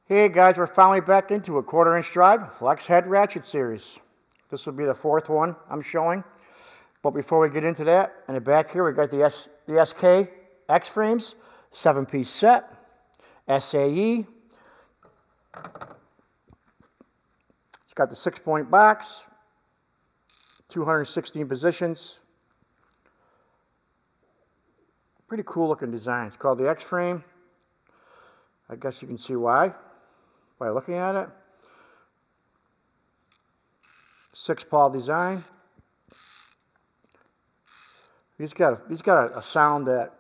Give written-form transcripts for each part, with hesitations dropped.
Hey guys, we're finally back into a 1/4 inch drive flex head ratchet series. This will be the 4th one I'm showing. But before we get into that, in the back here we got the SK X frames, 7-piece set, SAE. It's got the 6-point box, 216 positions. Pretty cool looking design. It's called the X frame. I guess you can see why by looking at it. 6-pawl design. He's got a sound that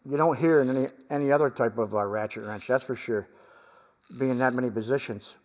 you don't hear in any other type of ratchet wrench, that's for sure, being that many positions.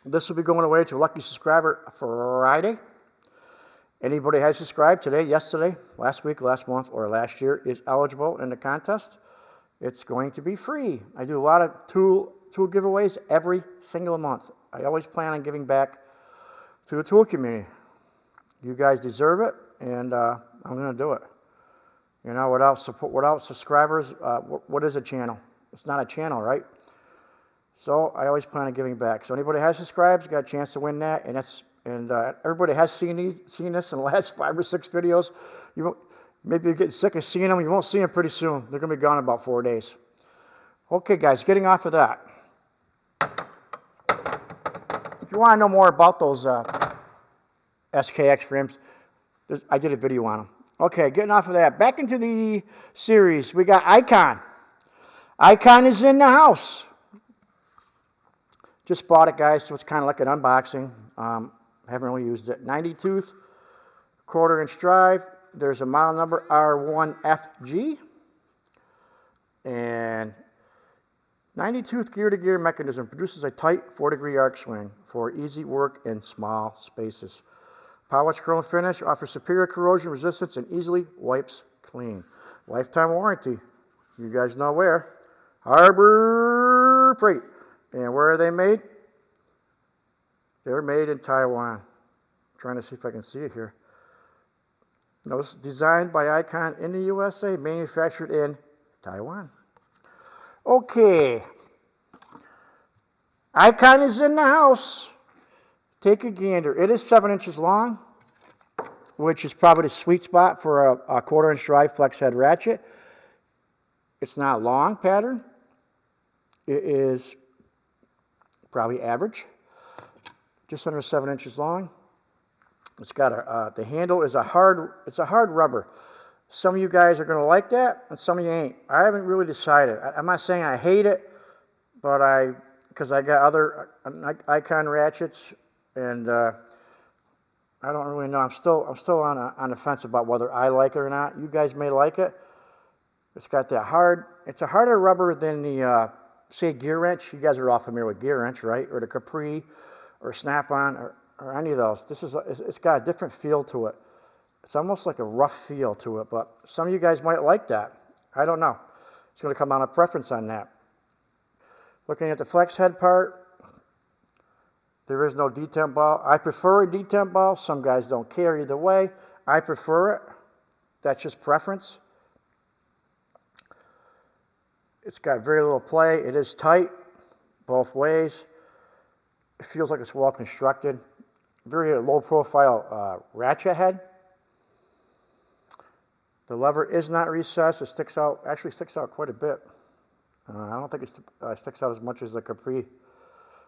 This will be going away to a lucky subscriber Friday. Anybody has subscribed today, yesterday, last week, last month, or last year is eligible in the contest. It's going to be free. I do a lot of tool giveaways every single month. I always plan on giving back to the tool community. You guys deserve it, and I'm going to do it. You know, without subscribers, what is a channel? It's not a channel, right? So I always plan on giving back. So anybody has subscribed, got a chance to win that, and everybody has seen this in the last 5 or 6 videos. Maybe you're getting sick of seeing them. You won't see them pretty soon. They're going to be gone in about 4 days. Okay, guys, getting off of that. If you want to know more about those SKX frames, I did a video on them. Okay, getting off of that. Back into the series. We got Icon. Icon is in the house. Just bought it, guys, so it's kind of like an unboxing. Haven't really used it. 90 tooth, 1/4 inch drive. There's a model number R1FG. And 90 tooth gear-to-gear mechanism produces a tight 4-degree arc swing for easy work in small spaces. Polished chrome finish offers superior corrosion resistance and easily wipes clean. Lifetime warranty. You guys know where. Harbor Freight. And where are they made? They're made in Taiwan. I'm trying to see if I can see it here. No, it's designed by Icon in the USA, manufactured in Taiwan. Okay. Icon is in the house. Take a gander. It is 7 inches long, which is probably the sweet spot for a 1/4 inch drive flex head ratchet. It's not long pattern. It is probably average. Just under 7 inches long. It's got the handle is it's a hard rubber. Some of you guys are going to like that, and some of you ain't. I haven't really decided. I'm not saying I hate it, but because I got other Icon ratchets, and I don't really know. I'm still on the fence about whether I like it or not. You guys may like it. It's got that it's a harder rubber than the say gear wrench. You guys are all familiar with gear wrench, right? Or the Capri, or Snap-on, or any of those. It's got a different feel to it. It's almost like a rough feel to it, but some of you guys might like that. I don't know. It's going to come down to preference on that. Looking at the flex head part, there is no detemp ball. I prefer a detemp ball. Some guys don't care either way. I prefer it. That's just preference. It's got very little play. It is tight both ways. It feels like it's well constructed. Very low profile ratchet head. The lever is not recessed. It actually sticks out quite a bit. I don't think it sticks out as much as the Capri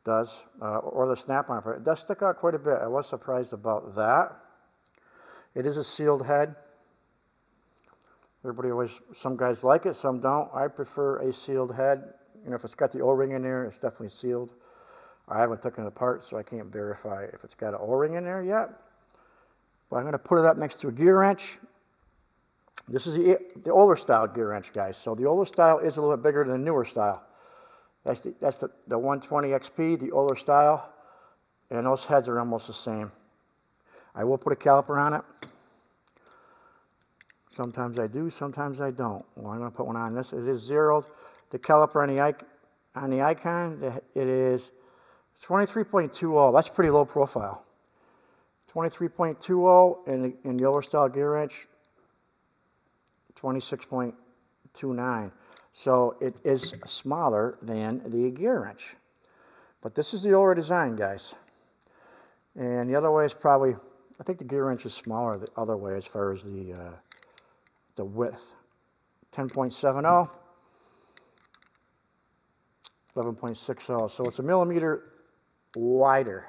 does, or the Snap-on. It does stick out quite a bit. I was surprised about that. It is a sealed head. Some guys like it, some don't. I prefer a sealed head. You know, if it's got the O-ring in there, it's definitely sealed. I haven't taken it apart, so I can't verify if it's got an O-ring in there yet. But I'm going to put it up next to a gear wrench. This is the older style gear wrench, guys. So the older style is a little bit bigger than the newer style. That's the 120 XP, the older style. And those heads are almost the same. I will put a caliper on it. Sometimes I do, sometimes I don't. Well, I'm going to put one on this. It is zeroed. The caliper on the Icon, it is 23.20. That's pretty low profile. 23.20 in the older style gear wrench. 26.29. So it is smaller than the gear wrench. But this is the older design, guys. And the other way is probably, I think the gear wrench is smaller the other way as far as the width. 10.70, 11.60. So it's a millimeter wider.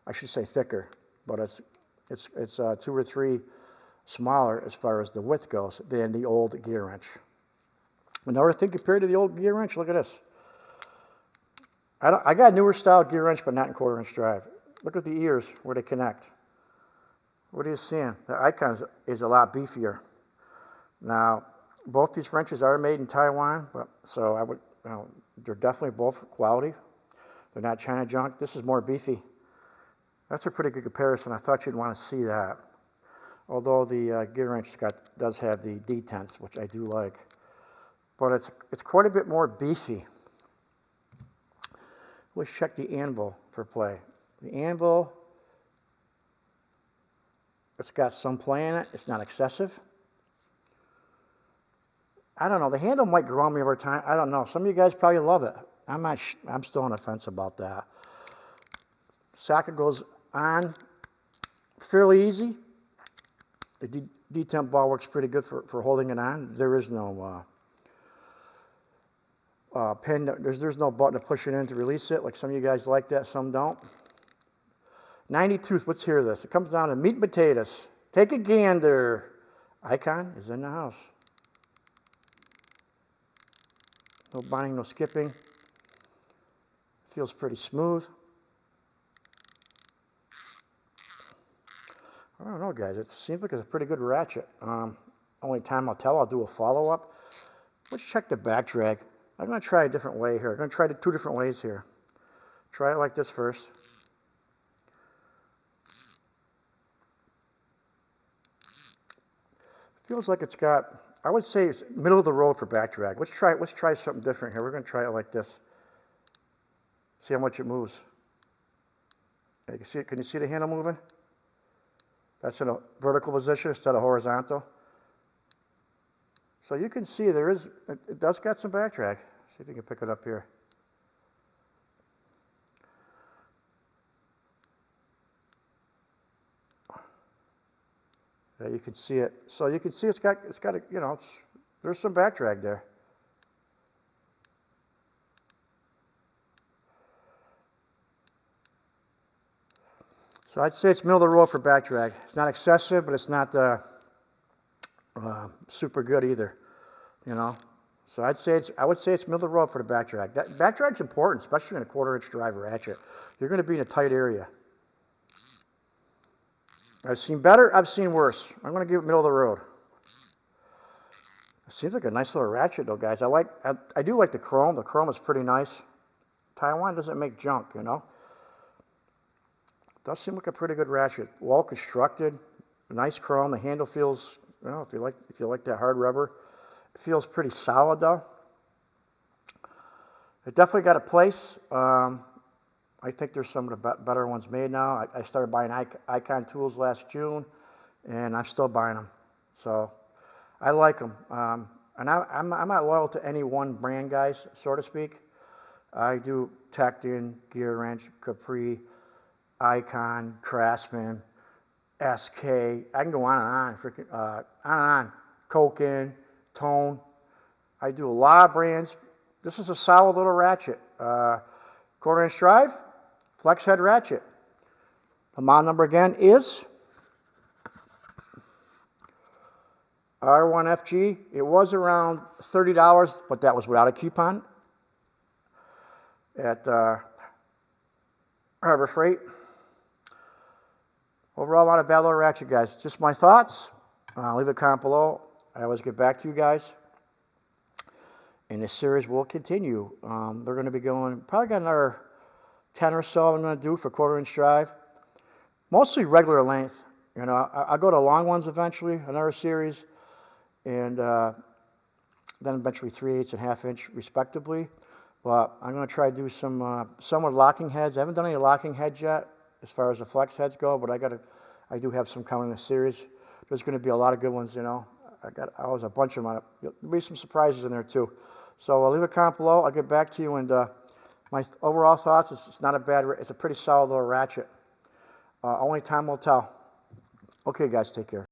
I should say thicker, but it's 2 or 3 smaller as far as the width goes than the old gear wrench. Another thing compared to the old gear wrench, look at this. I got a newer style gear wrench, but not in 1/4 inch drive. Look at the ears where they connect. What are you seeing? The icon is a lot beefier. Now, both these wrenches are made in Taiwan, but so I would, they're definitely both quality. They're not China junk. This is more beefy. That's a pretty good comparison. I thought you'd want to see that. Although the gear wrench does have the detents, which I do like, but it's quite a bit more beefy. Let's check the anvil for play. The anvil, it's got some play in it. It's not excessive. I don't know. The handle might grow on me over time. I don't know. Some of you guys probably love it. I'm still on the fence about that. Socket goes on fairly easy. The detent ball works pretty good for holding it on. There is no pin. There's no button to push it in to release it. Like some of you guys like that, some don't. 90 tooth. Let's hear this. It comes down to meat and potatoes. Take a gander. Icon is in the house. No binding, no skipping. Feels pretty smooth. I don't know, guys. It seems like it's a pretty good ratchet. Only time I'll tell, I'll do a follow-up. Let's check the back drag. I'm going to try a different way here. I'm going to try 2 different ways here. Try it like this first. Feels like it's got, I would say it's middle of the road for back drag. Let's try something different here. We're going to try it like this. See how much it moves. You can see it. Can you see the handle moving? That's in a vertical position instead of horizontal. So you can see it does got some back drag. See if you can pick it up here. Yeah, you can see it. So you can see it's got a, there's some back drag there. So I'd say it's middle of the road for back drag. It's not excessive, but it's not super good either, So I would say it's middle of the road for the back drag. That back drag's important, especially in a 1/4 inch drive ratchet. You're going to be in a tight area. I've seen better, I've seen worse. I'm going to give it middle of the road. It seems like a nice little ratchet though, guys. I do like the chrome. The chrome is pretty nice. Taiwan doesn't make junk, It does seem like a pretty good ratchet. Well constructed, nice chrome. The handle feels, if you like that hard rubber, it feels pretty solid though. It definitely got a place. I think there's some of the better ones made now. I started buying Icon tools last June, and I'm still buying them. So I like them. And I'm not loyal to any one brand, guys, so to speak. I do Tecton, Gear Wrench, Capri, Icon, Craftsman, SK. I can go on and on. On and on. Koken, Tone. I do a lot of brands. This is a solid little ratchet. 1/4 inch drive, flex head ratchet. The model number again is R1FG. It was around $30, but that was without a coupon at Harbor Freight. Overall, not a bad little ratchet, guys. Just my thoughts. Leave a comment below. I always get back to you guys. And this series will continue. They're going to be going, probably got another 10 or so I'm going to do for 1/4 inch drive. Mostly regular length. I'll go to long ones eventually, another series. And then eventually 3/8 and 1/2 inch respectively. But I'm going to try to do some with locking heads. I haven't done any locking heads yet as far as the flex heads go, but I do have some coming in the series. There's going to be a lot of good ones, I was a bunch of them. There'll be some surprises in there too. So leave a comment below. I'll get back to you, and my overall thoughts is it's not a bad, it's a pretty solid little ratchet. Only time will tell. Okay, guys, take care.